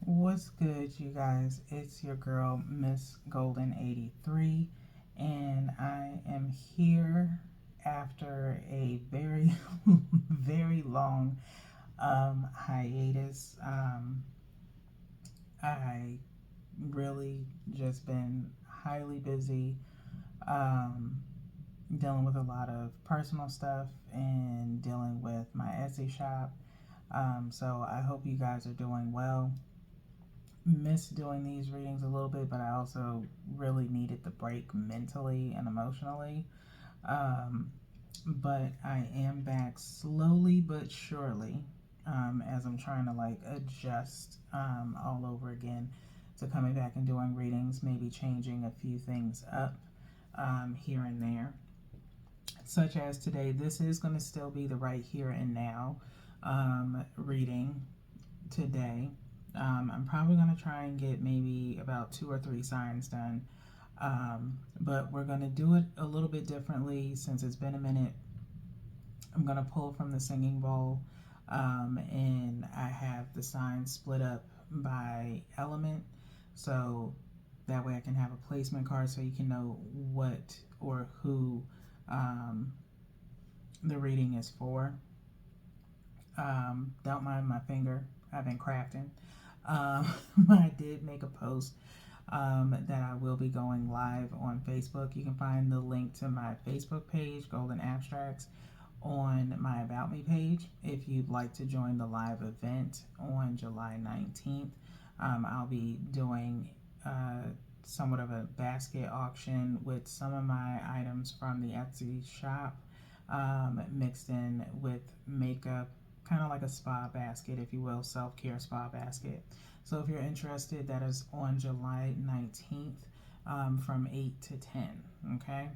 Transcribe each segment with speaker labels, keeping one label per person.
Speaker 1: What's good, you guys? It's your girl, Miss Golden 83, and I am here after a very, very long hiatus. I really just been highly busy, um, dealing with a lot of personal stuff and dealing with my Etsy shop. So I hope you guys are doing well. Miss doing these readings a little bit, but I also really needed the break mentally and emotionally. Um, but I am back slowly but surely, as I'm trying to like adjust all over again to coming back and doing readings, maybe changing a few things up here and there. Such as today, this is going to still be the right here and now reading today. I'm probably going to try and get maybe about 2 or 3 signs done. But we're going to do it a little bit differently since it's been a minute. I'm going to pull from the singing bowl, and I have the signs split up by element. So that way I can have a placement card so you can know what or who um, the reading is for. Don't mind my finger. I've been crafting. I did make a post that I will be going live on Facebook. You can find the link to my Facebook page, Golden Abstracts, on my About Me page. If you'd like to join the live event on July 19th, I'll be doing somewhat of a basket auction with some of my items from the Etsy shop mixed in with makeup, kind of like a spa basket, if you will, self-care spa basket. So if you're interested, that is on July 19th from 8 to 10, okay?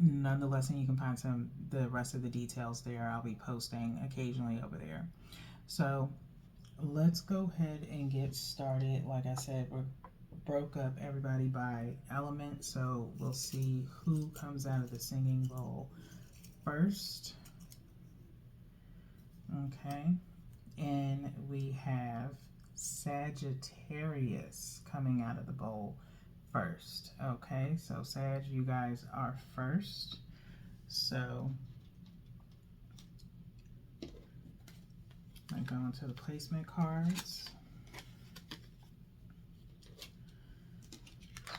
Speaker 1: Nonetheless, and you can find the rest of the details there. I'll be posting occasionally over there. So let's go ahead and get started. Like I said, we're broke up everybody by element, so we'll see who comes out of the singing bowl first. Okay, and we have Sagittarius coming out of the bowl first. Okay, so Sag, you guys are first. So I go into the placement cards.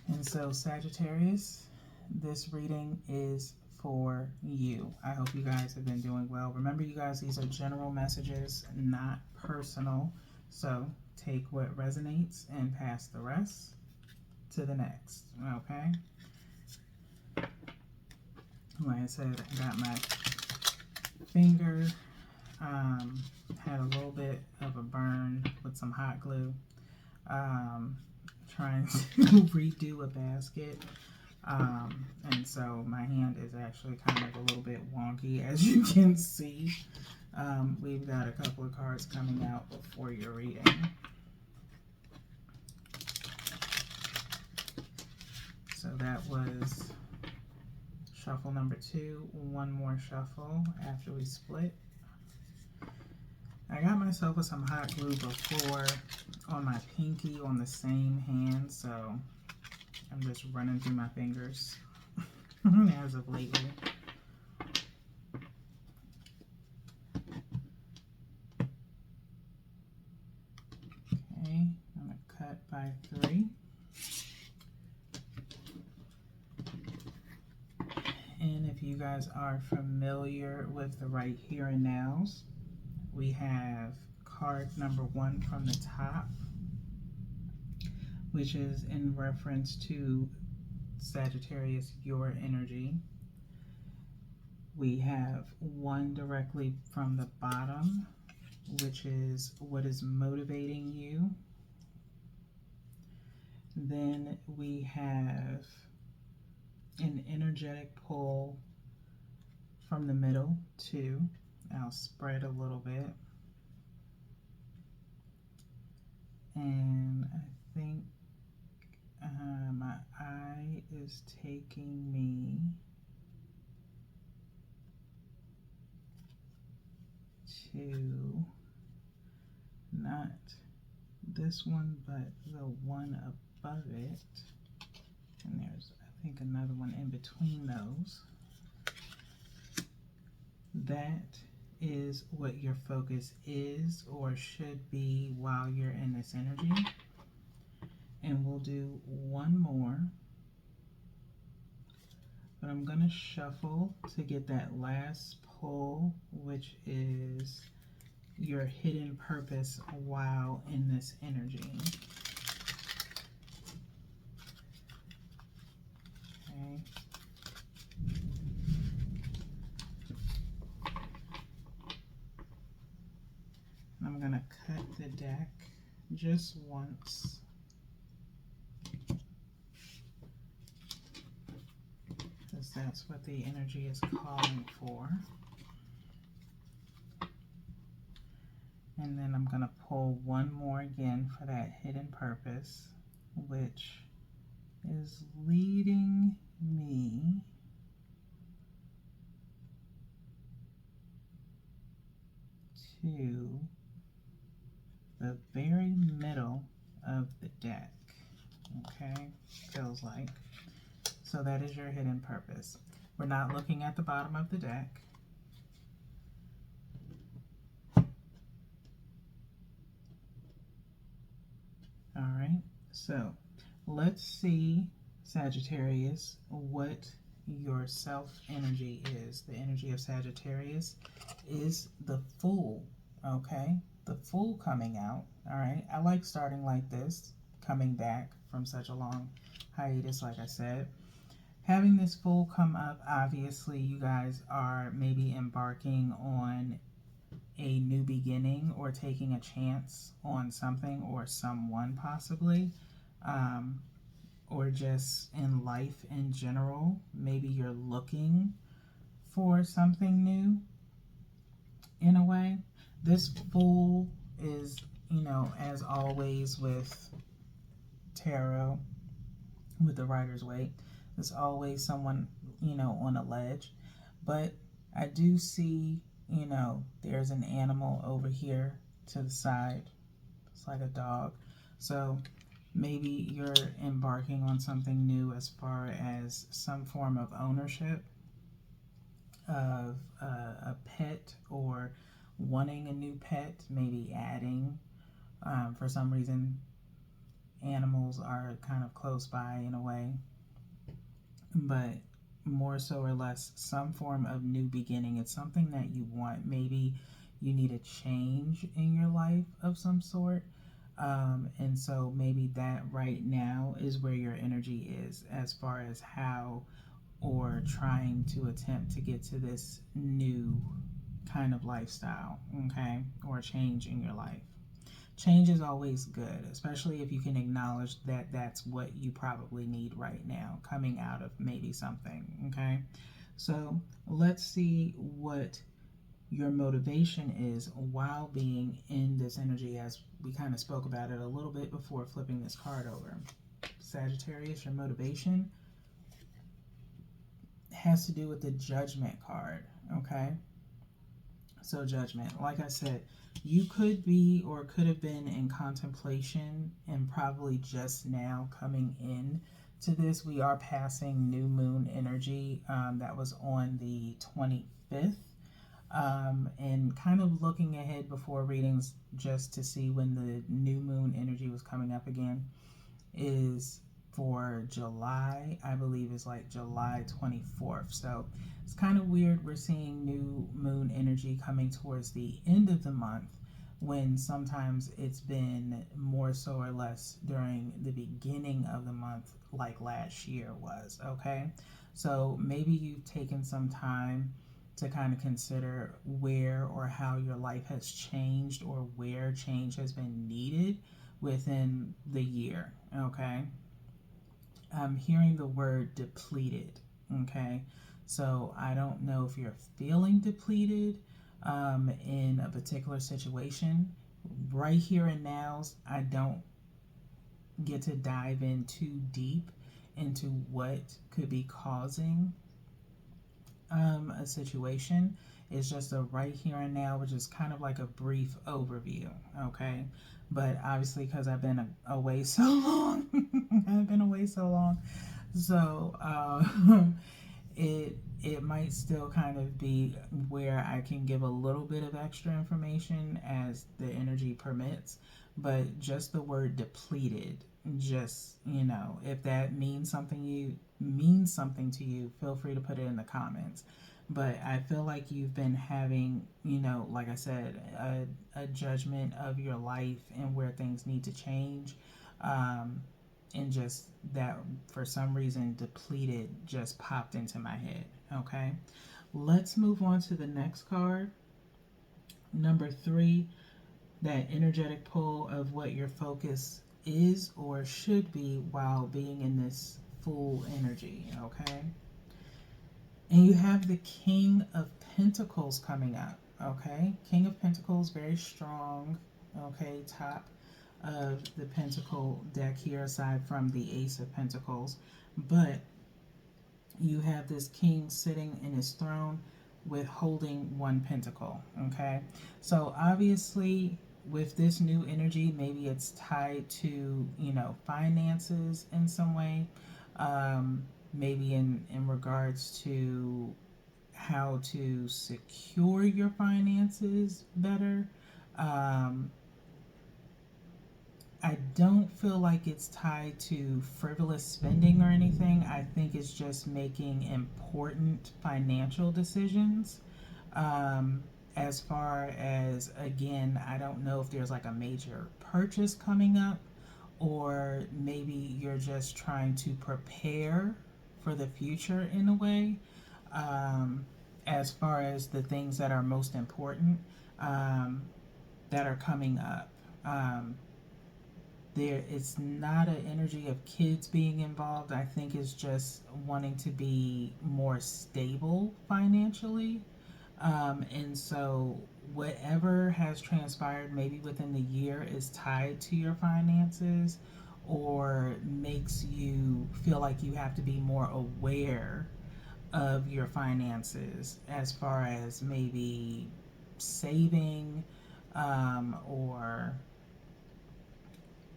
Speaker 1: And so Sagittarius, this reading is for you. I hope you guys have been doing well. Remember, you guys, these are general messages, not personal. So take what resonates and pass the rest to the next. Okay? Like I said, I got my finger, had a little bit of a burn with some hot glue, trying to redo a basket. And so my hand is actually kind of a little bit wonky, as you can see. We've got a couple of cards coming out before your reading. So that was shuffle number 2. One more shuffle after we split. I got myself with some hot glue before on my pinky on the same hand, so I'm just running through my fingers as of lately. Okay, I'm going to cut by 3. And if you guys are familiar with the right here and nows, we have card number 1 from the top, which is in reference to Sagittarius, your energy. We have 1 directly from the bottom, which is what is motivating you. Then we have an energetic pull from the middle, 2. I'll spread a little bit. And I think my eye is taking me to not this one, but the one above it. And there's, I think, another one in between those. That is what your focus is or should be while you're in this energy. And we'll do one more. But I'm going to shuffle to get that last pull, which is your hidden purpose while in this energy. Okay. I'm going to cut the deck just once. Because that's what the energy is calling for. And then I'm going to pull one more again for that hidden purpose, which is leading me to the very middle of the deck. Okay, feels like. So that is your hidden purpose. We're not looking at the bottom of the deck. All right, so let's see, Sagittarius, what your self energy is. The energy of Sagittarius is the Fool, okay? The Fool coming out, all right? I like starting like this, coming back from such a long hiatus, like I said. Having this Fool come up, obviously you guys are maybe embarking on a new beginning or taking a chance on something or someone possibly, or just in life in general. Maybe you're looking for something new in a way. This Fool is, you know, as always with tarot, with the Rider's Waite, there's always someone, you know, on a ledge. But I do see, you know, there's an animal over here to the side. It's like a dog. So maybe you're embarking on something new as far as some form of ownership of a pet, or wanting a new pet, maybe adding. For some reason, animals are kind of close by in a way. But more so or less some form of new beginning. It's something that you want. Maybe you need a change in your life of some sort. And so maybe that right now is where your energy is as far as how or trying to attempt to get to this new kind of lifestyle, okay, or change in your life. Change is always good, especially if you can acknowledge that that's what you probably need right now, coming out of maybe something, okay? So let's see what your motivation is while being in this energy, as we kind of spoke about it a little bit before flipping this card over. Sagittarius, your motivation has to do with the Judgment card, okay? So Judgment, like I said, you could be or could have been in contemplation and probably just now coming in to this. We are passing new moon energy that was on the 25th, and kind of looking ahead before readings just to see when the new moon energy was coming up again is for July, I believe is like July 24th. So it's kind of weird. We're seeing new moon energy coming towards the end of the month, when sometimes it's been more so or less during the beginning of the month, like last year was, okay? So maybe you've taken some time to kind of consider where or how your life has changed, or where change has been needed within the year, okay? I'm hearing the word depleted, okay? So I don't know if you're feeling depleted in a particular situation. Right here and now, I don't get to dive in too deep into what could be causing a situation. It's just a right here and now, which is kind of like a brief overview, okay? But obviously, because I've been away so long, I've been away so long, so it might still kind of be where I can give a little bit of extra information as the energy permits, but just the word depleted, just, if that means something to you, feel free to put it in the comments. But I feel like you've been having, like I said, a judgment of your life and where things need to change. And just that, for some reason, depleted just popped into my head. Okay, let's move on to the next card. Number 3, that energetic pull of what your focus is or should be while being in this full energy. Okay, and you have the King of Pentacles coming up. Okay, King of Pentacles, very strong. Okay, top of the Pentacle deck here, aside from the Ace of Pentacles. But you have this king sitting in his throne with holding one pentacle. Okay, so obviously with this new energy, maybe it's tied to, finances in some way. Maybe in regards to how to secure your finances better. I don't feel like it's tied to frivolous spending or anything. I think it's just making important financial decisions. As far as, again, I don't know if there's like a major purchase coming up, or maybe you're just trying to prepare for the future in a way. As far as the things that are most important, that are coming up. It's not an energy of kids being involved. I think it's just wanting to be more stable financially. And so whatever has transpired maybe within the year is tied to your finances, or makes you feel like you have to be more aware of your finances, as far as maybe saving, or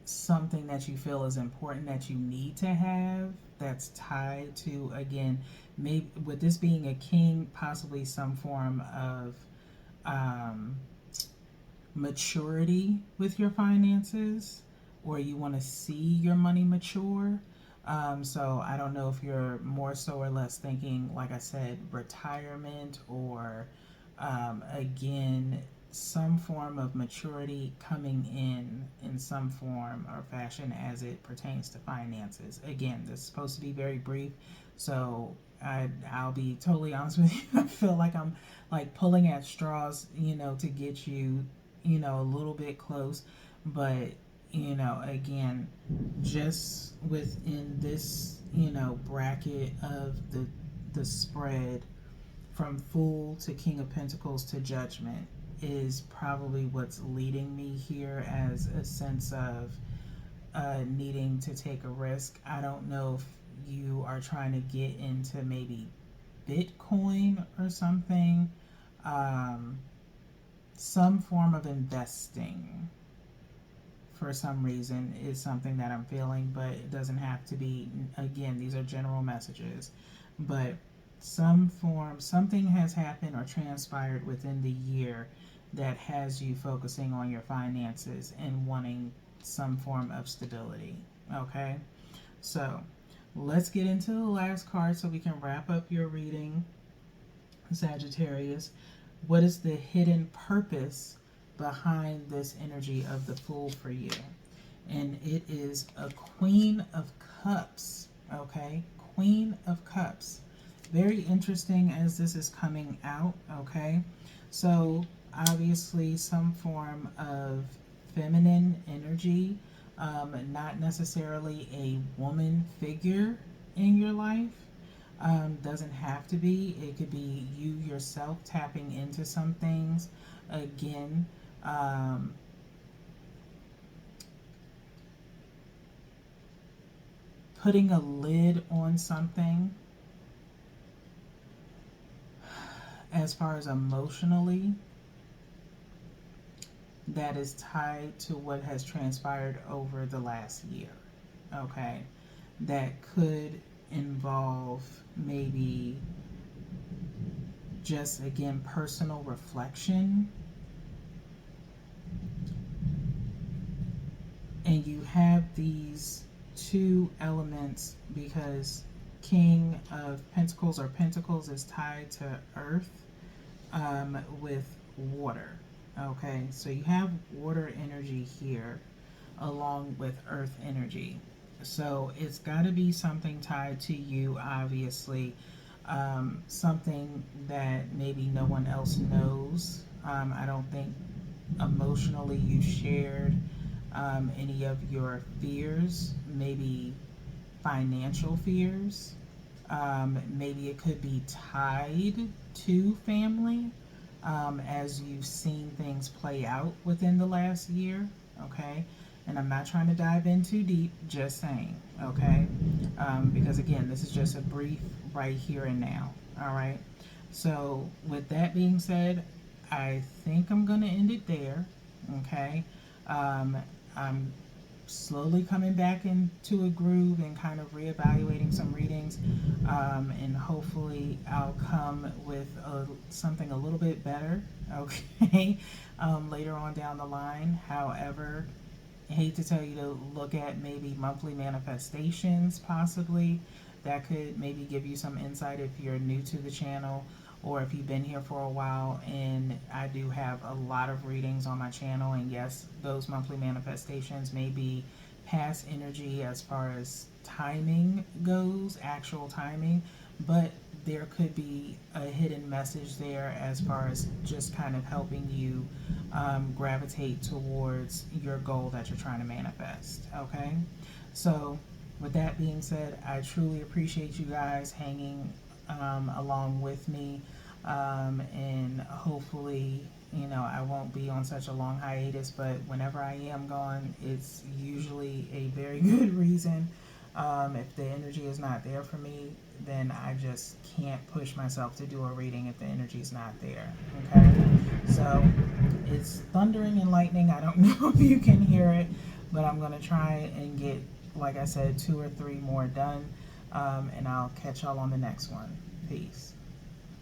Speaker 1: something that you feel is important that you need to have, that's tied to, again, maybe with this being a king, possibly some form of maturity with your finances, or you want to see your money mature. So I don't know if you're more so or less thinking, like I said, retirement, or again, some form of maturity coming in some form or fashion as it pertains to finances. Again, this is supposed to be very brief, so I'll be totally honest with you. I feel like I'm like pulling at straws, to get you, a little bit close. But, again, just within this, bracket of the spread from Fool to King of Pentacles to Judgment is probably what's leading me here, as a sense of needing to take a risk. I don't know if you are trying to get into maybe Bitcoin or something, some form of investing for some reason is something that I'm feeling, but it doesn't have to be. Again, these are general messages, but something has happened or transpired within the year that has you focusing on your finances and wanting some form of stability. Okay, so let's get into the last card so we can wrap up your reading, Sagittarius. What is the hidden purpose behind this energy of the Fool for you? And it is a Queen of Cups. Okay, Queen of Cups. Very interesting as this is coming out. Okay, so obviously some form of feminine energy, not necessarily a woman figure in your life. Doesn't have to be. It could be you yourself tapping into some things. Again, putting a lid on something. as far as emotionally, that is tied to what has transpired over the last year. Okay, that could involve maybe just again personal reflection, and you have these two elements because King of Pentacles or Pentacles is tied to Earth with water. Okay, so you have water energy here along with Earth energy. So it's got to be something tied to you, obviously. Something that maybe no one else knows. I don't think emotionally you shared any of your fears, maybe financial fears. Maybe it could be tied to family as you've seen things play out within the last year. Okay, and I'm not trying to dive in too deep, just saying. Okay, because again, this is just a brief right here and now. All right, so with that being said, I think I'm going to end it there. Okay, I'm slowly coming back into a groove and kind of reevaluating some readings, and hopefully I'll come with something a little bit better, okay, later on down the line. However, I hate to tell you to look at maybe monthly manifestations, possibly. That could maybe give you some insight if you're new to the channel or if you've been here for a while. And I do have a lot of readings on my channel, and yes, those monthly manifestations may be past energy as far as timing goes, actual timing, but there could be a hidden message there as far as just kind of helping you gravitate towards your goal that you're trying to manifest. Okay, so with that being said, I truly appreciate you guys hanging along with me, and hopefully, you know, I won't be on such a long hiatus, but whenever I am gone, it's usually a very good reason. If the energy is not there for me, then I just can't push myself to do a reading if the energy is not there. Okay, so it's thundering and lightning. I don't know if you can hear it, but I'm going to try and get, like I said, 2 or 3 more done, and I'll catch y'all on the next one. Peace.